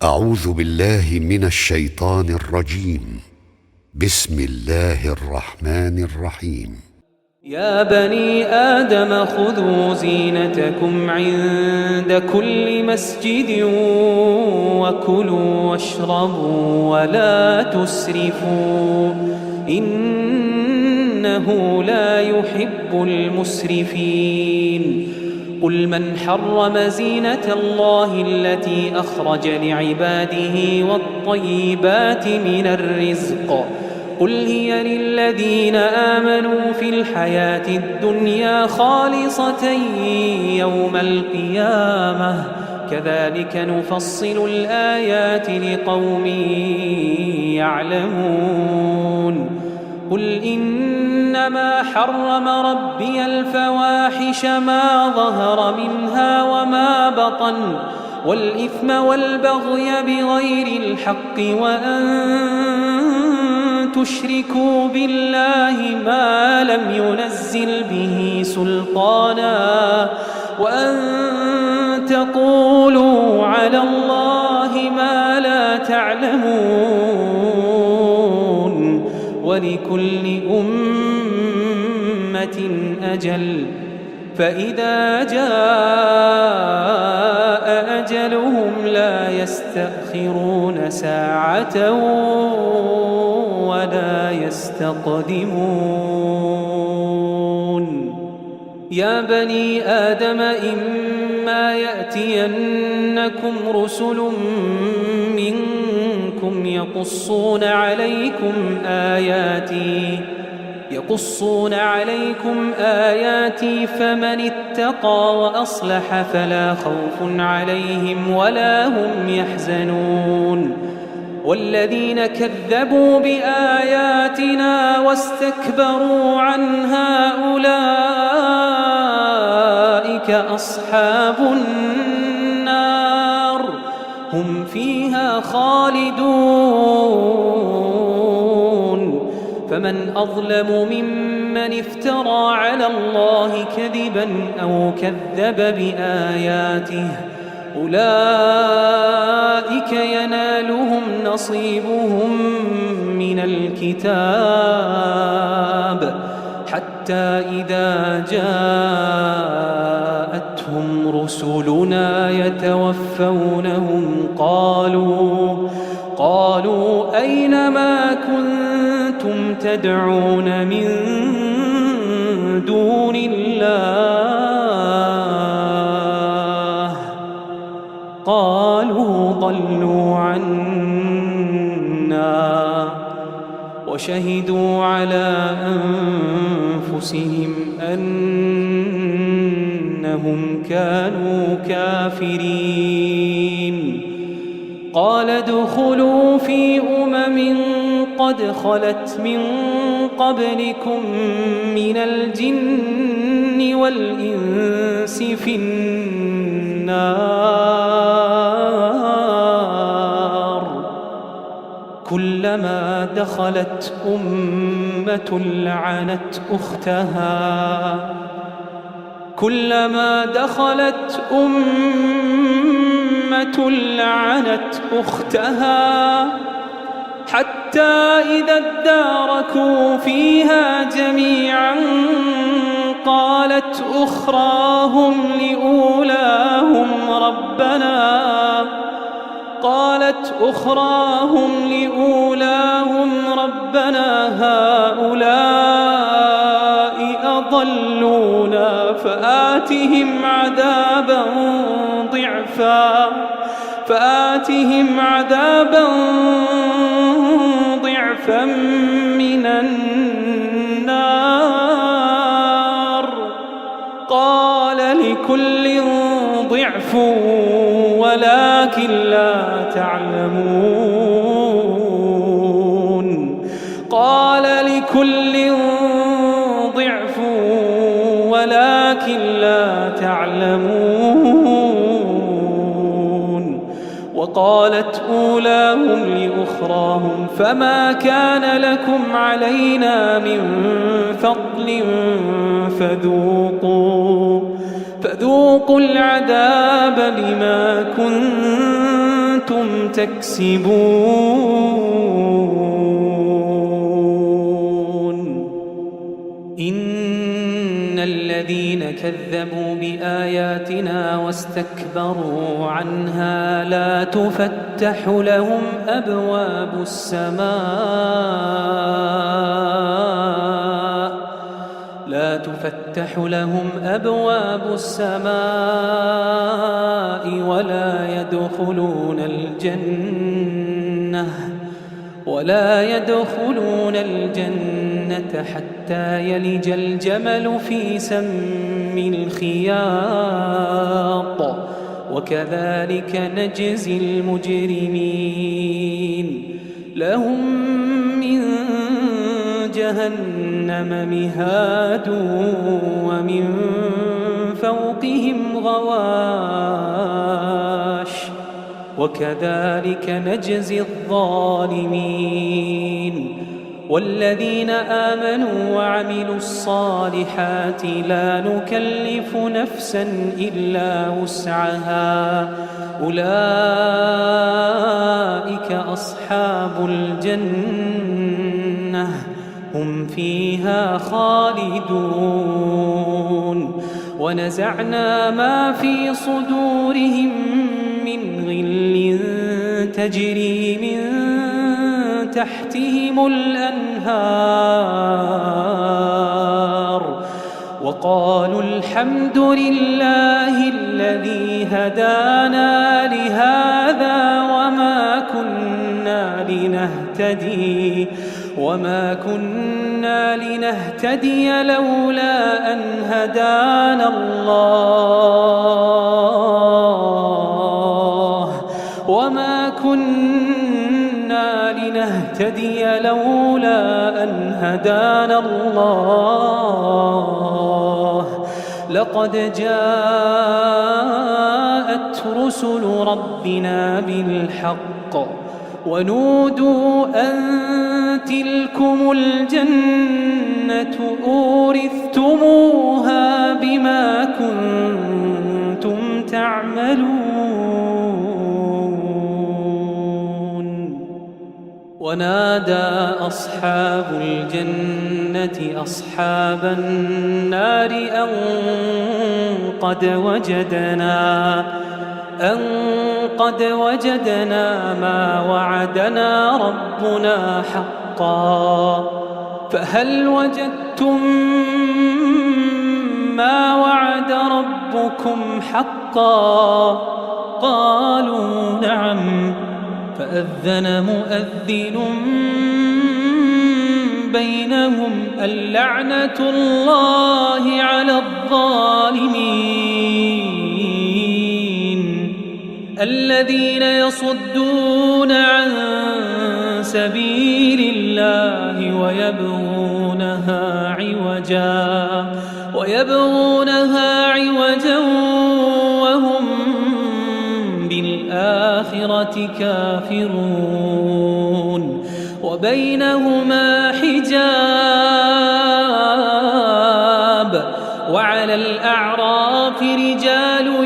أعوذ بالله من الشيطان الرجيم. بسم الله الرحمن الرحيم. يا بني آدم خذوا زينتكم عند كل مسجد وكلوا واشربوا ولا تسرفوا إنه لا يحب المسرفين. قل من حرم زينة الله التي أخرج لعباده والطيبات من الرزق قل هي للذين آمنوا في الحياة الدنيا خالصة يوم القيامة كذلك نفصل الآيات لقوم يعلمون. قل إنما حرم ربي الفواحش ما ظهر منها وما بطن والإثم والبغي بغير الحق وأن تشركوا بالله ما لم ينزل به سلطانا وأن تقولوا على الله ما لا تعلمون. ولكل أمة أجل فإذا جاء أجلهم لا يستأخرون ساعة ولا يستقدمون. يا بني آدم إما يأتينكم رسل منكم يقصون عليكم آياتي فمن اتقى وأصلح فلا خوف عليهم ولا هم يحزنون. والذين كذبوا بآياتنا واستكبروا عنها أولئك أصحاب النار هم فيها خالدون. فمن أظلم ممن افترى على الله كذبا أو كذب بآياته أولئك ينالهم نصيبهم من الكتاب حتى إذا جاءتهم رسلنا يتوفونهم قالوا أين ما كنتم تدعون من دون الله قالوا ضلوا عنا وشهدوا على أنفسهم أنهم كانوا كافرين. قال ادخلوا في قد خلت من قبلكم من الجن والإنس في النار كلما دخلت أمة لعنت أختها حتى إذا اداركوا فيها جميعا قالت أخراهم لأولاهم ربنا هؤلاء أضلونا فآتهم عذابا ضعفا من النار قال لكل ضعف ولكن لا تعلمون. وقالت أولاهم لأخراهم فما كان لكم علينا من فضل فذوقوا العذاب بما كنتم كنتم تكسبون إن الذين كذبوا بآياتنا واستكبروا عنها لا تفتح لهم أبواب السماء ولا يدخلون الجنة حتى يلج الجمل في سم الخياط وكذلك نجزي المجرمين لهم من جهنم مهاد ومن فوقهم غواش وكذلك نجزي الظالمين والذين آمنوا وعملوا الصالحات لا نكلف نفسا إلا وسعها أولئك أصحاب الجنة هم فيها خالدون ونزعنا ما في صدورهم من غل تجري من تحتهم الأنهار وقالوا الحمد لله الذي هدانا لهذا وما كنا لنهتدي لولا أن هدانا الله وما كنا لنهتدي لولا أن هدانا الله لقد جاءت رسل ربنا بالحق ونودوا أن تلكم الجنة أورثتموها بما كنتم تعملون ونادى أصحاب الجنة أصحاب النار أن قد وجدنا ما وعدنا ربنا حقا فهل وجدتم ما وعد ربكم حقا قالوا نعم فأذن مؤذن بينهم اللعنة الله على الظالمين الذين يصدون عن سبيل الله ويبغونها عوجا وهم بالآخرة كافرون وبينهما حجاب وعلى الأعراف رجال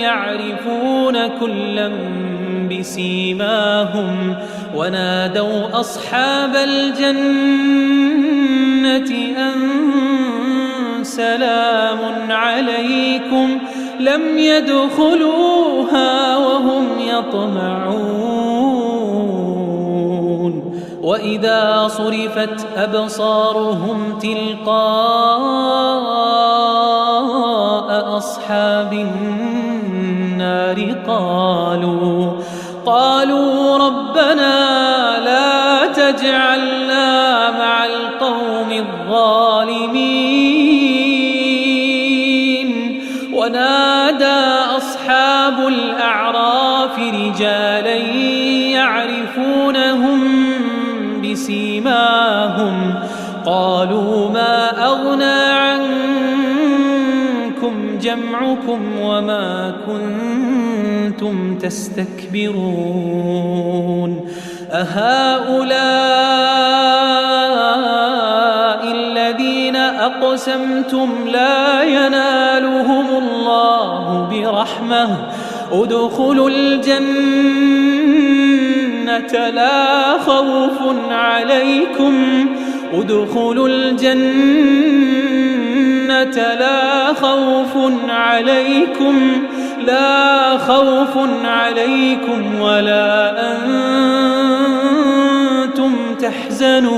يعرفون كلا بسيماهم ونادوا أصحاب الجنة أن سلام عليكم لم يدخلوها وهم يطمعون وإذا صرفت أبصارهم تلقاء أصحاب النار قالوا ربنا لا تجعلنا مع القوم الظالمين ونادى أصحاب الأعراف رجالا يعرفونهم بسيماهم قالوا ما أغنى عنكم جمعكم وما كنتم تستكبرون أهؤلاء الذين أقسمتم لا ينالهم الله برحمة ادخلوا الجنة لا خوف عليكم ادخلوا الجنة لا خوف عليكم ولا أنتم تحزنون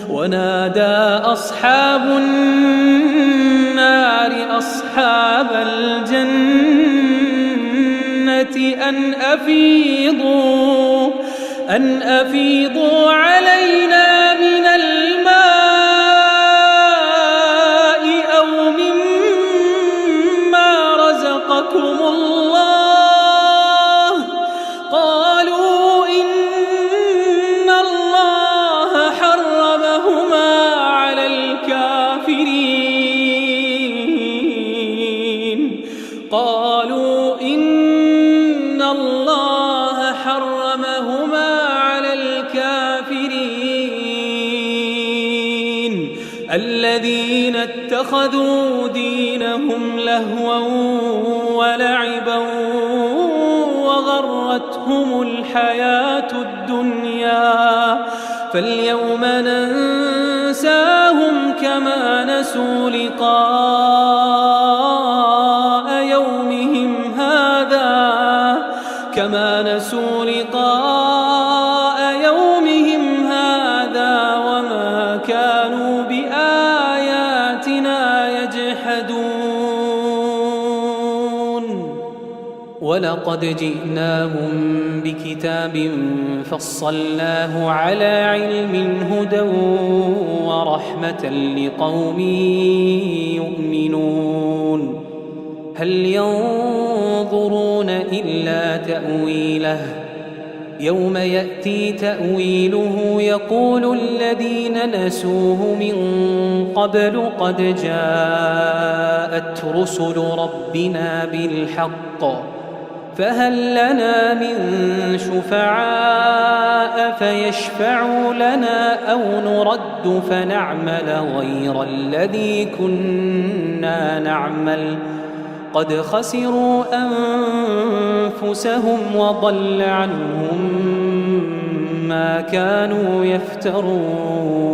ونادى أصحاب النار أصحاب الجنة أن أفيضوا علينا من الماء أو مما رزقكم الله قالوا إن الله حرمهما على الكافرين الذين اتخذوا دينهم لهوا ولعبا وغرتهم الحياة الدنيا فاليوم ننساهم كما نسوا لقاء يومهم هذا وما كانوا بآياتنا يجحدون ولقد جئناهم بكتاب فصلناه على علم هدى ورحمة لقوم يؤمنون هل ينظرون إلا تأويله يوم يأتي تأويله يقول الذين نسوه من قبل قد جاءت رسل ربنا بالحق فهل لنا من شفعاء فيشفعوا لنا أو نرد فنعمل غير الذي كنا نعمل قد خسروا أنفسهم وضل عنهم ما كانوا يفترون